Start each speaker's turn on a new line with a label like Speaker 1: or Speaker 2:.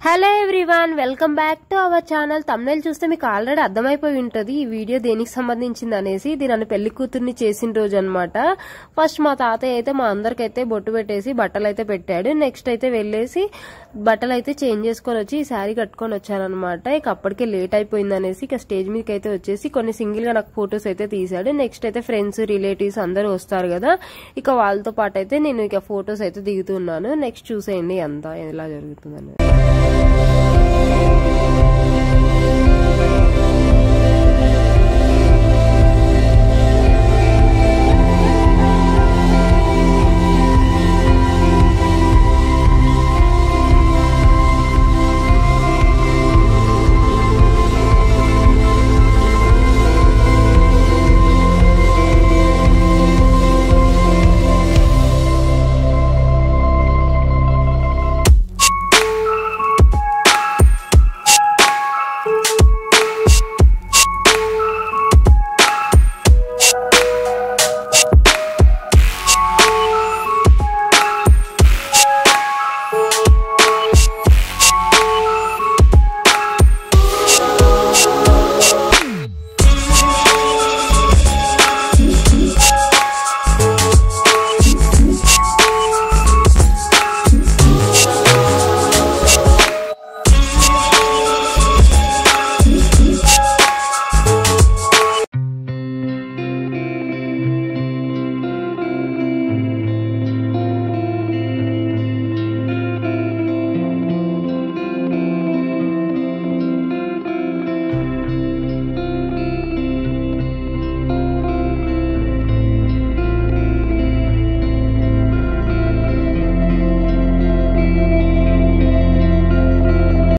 Speaker 1: Hello everyone, welcome back to our channel. Thumbnail చూస్తే మీకు already అర్థమైపోయి ఉంటది ఈ వీడియో దేనికి సంబంధించింది అనేసి. ఇది నన్ను పెళ్లి కూతుర్ని చేసిన రోజు అనమాట. ఫస్ట్ మా తాతయ్య అయితే మా అందరికైతే బొట్టు పెట్టేసి బట్టలు అయితే పెట్టాడు. నెక్స్ట్ అయితే వెళ్ళేసి బట్టలు అయితే చేంజ్ చేసుకొని వచ్చి ఈ శారీ కట్టుకొని వచ్చానమాట. ఇక అప్పటికే లేట్ అయిపోయింది అనేసి ఇక స్టేజ్ మీదకి అయితే వచ్చేసి కొన్ని సింగిల్ గా నాకు ఫొటోస్ అయితే తీసాడు. నెక్స్ట్ అయితే ఫ్రెండ్స్ రిలేటివ్స్ అందరూ వస్తారు కదా, ఇక వాళ్ళతో పాటు అయితే నేను ఇక ఫొటోస్ అయితే దిగుతున్నాను. నెక్స్ట్ చూసేయండి అంతా ఎలా జరుగుతుందని.